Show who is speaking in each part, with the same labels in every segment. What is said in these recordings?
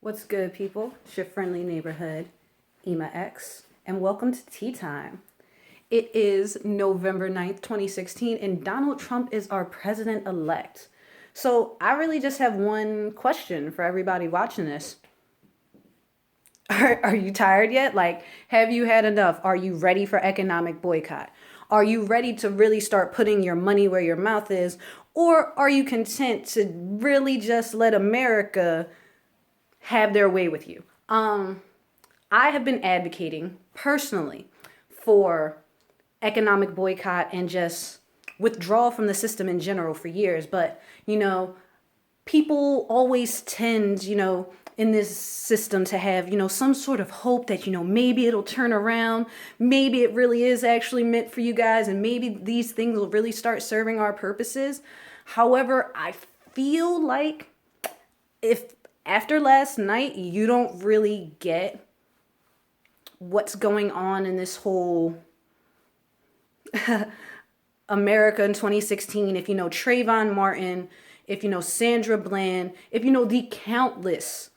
Speaker 1: What's good, people? It's your friendly neighborhood, Imah X, and welcome to Tea Time. It is November 9th, 2016, and Donald Trump is our president-elect. So I really just have one question for everybody watching this. Are you tired yet? Like, have you had enough? Are you ready for economic boycott? Are you ready to really start putting your money where your mouth is? Or are you content to really just let America have their way with you? I have been advocating personally for economic boycott and just withdrawal from the system in general for years. But, people always tend, in this system to have, some sort of hope that, maybe it'll turn around. Maybe it really is actually meant for you guys. And maybe these things will really start serving our purposes. However, I feel like if after last night, you don't really get what's going on in this whole America in 2016. If you know Trayvon Martin, if you know Sandra Bland, if you know the countless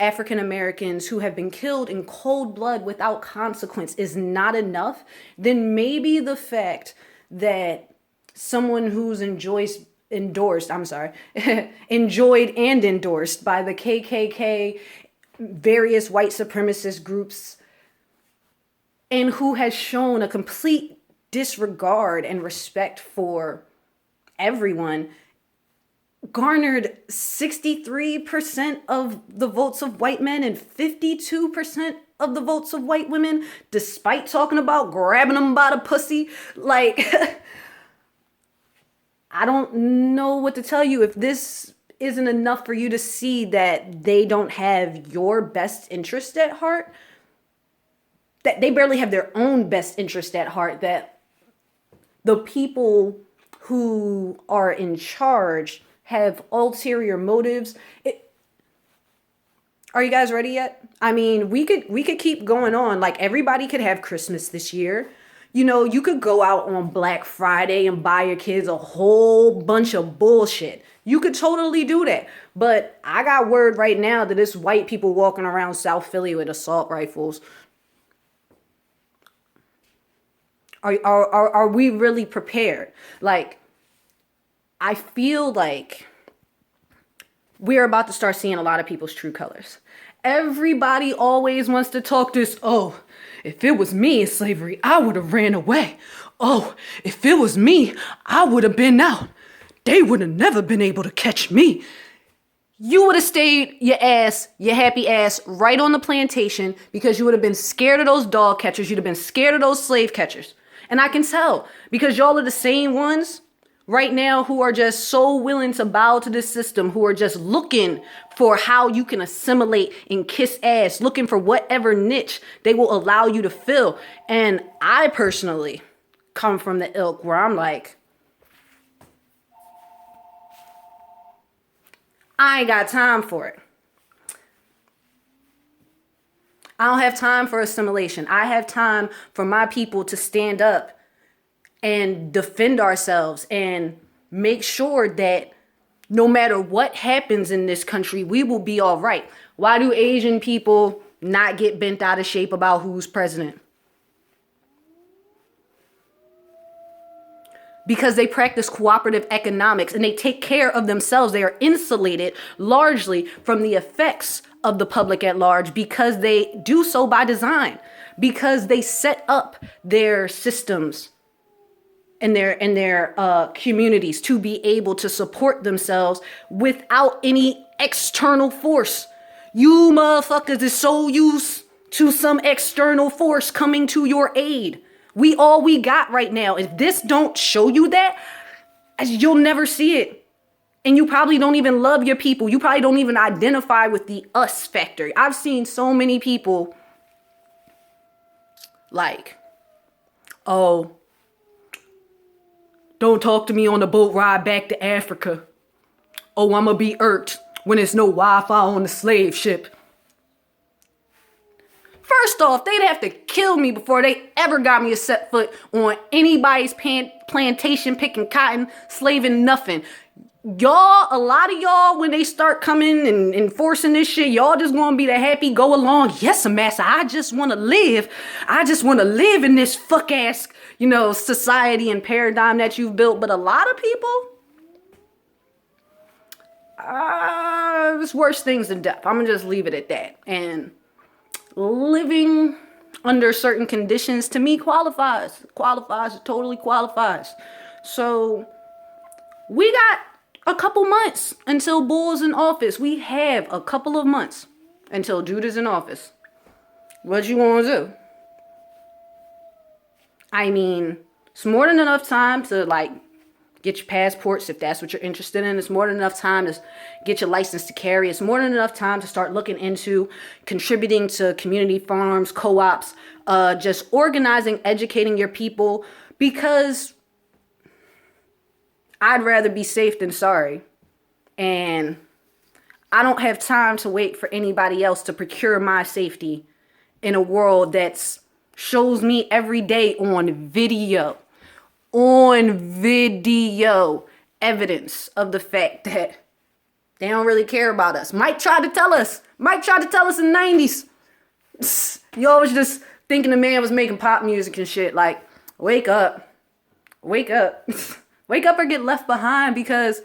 Speaker 1: African Americans who have been killed in cold blood without consequence is not enough, then maybe the fact that someone who's enjoyed and endorsed by the KKK, various white supremacist groups, and who has shown a complete disregard and respect for everyone, garnered 63% of the votes of white men and 52% of the votes of white women, despite talking about grabbing them by the pussy. Like, I don't know what to tell you. If this isn't enough for you to see that they don't have your best interest at heart, that they barely have their own best interest at heart, that the people who are in charge have ulterior motives. Are you guys ready yet? I mean, we could keep going on. Like, everybody could have Christmas this year. You could go out on Black Friday and buy your kids a whole bunch of bullshit. You could totally do that. But I got word right now that it's white people walking around South Philly with assault rifles. Are we really prepared? Like, I feel like we're about to start seeing a lot of people's true colors. Everybody always wants to talk this, oh, if it was me in slavery, I would have ran away. Oh, if it was me, I would have been out. They would have never been able to catch me. You would have stayed your happy ass right on the plantation because you would have been scared of those dog catchers. You'd have been scared of those slave catchers. And I can tell because y'all are the same ones right now who are just so willing to bow to this system, who are just looking for how you can assimilate and kiss ass, looking for whatever niche they will allow you to fill. And I personally come from the ilk where I'm like, I ain't got time for it. I don't have time for assimilation. I have time for my people to stand up and defend ourselves and make sure that no matter what happens in this country, we will be all right. Why do Asian people not get bent out of shape about who's president? Because they practice cooperative economics and they take care of themselves. They are insulated largely from the effects of the public at large because they do so by design, because they set up their systems and their communities to be able to support themselves without any external force. You motherfuckers is so used to some external force coming to your aid. All we got right now. If this don't show you that, you'll never see it. And you probably don't even love your people. You probably don't even identify with the us factor. I've seen so many people like, oh, don't talk to me on the boat ride back to Africa. Oh, I'ma be irked when there's no Wi-Fi on the slave ship. First off, they'd have to kill me before they ever got me to set foot on anybody's plantation picking cotton, slaving nothing. y'all, a lot of y'all, when they start coming and enforcing this shit, y'all just gonna be the happy go along. Yes, massa, I just want to live. I just want to live in this fuck ass, society and paradigm that you've built. But a lot of people, it's worse things than death. I'm gonna just leave it at that. And living under certain conditions, to me, it totally qualifies. So we got a couple months until Bull's in office. We have a couple of months until Judah's in office. What you want to do? I mean, it's more than enough time to get your passports if that's what you're interested in. It's more than enough time to get your license to carry. It's more than enough time to start looking into contributing to community farms, co-ops, just organizing, educating your people, because I'd rather be safe than sorry. And I don't have time to wait for anybody else to procure my safety in a world that shows me every day on video evidence of the fact that they don't really care about us. Mike tried to tell us in the 90s. Y'all was just thinking the man was making pop music and shit. Like, wake up. Wake up. Wake up or get left behind, because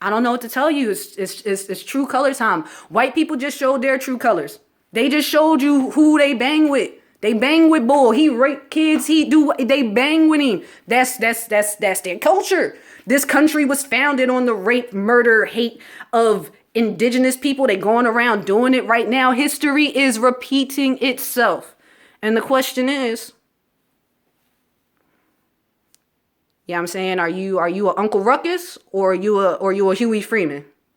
Speaker 1: I don't know what to tell you. It's true color time. White people just showed their true colors. They just showed you who they bang with. They bang with Bull. He rape kids. They bang with him. That's their culture. This country was founded on the rape, murder, hate of indigenous people. They going around doing it right now. History is repeating itself. And the question is, I'm saying, are you a Uncle Ruckus, or are you a Huey Freeman?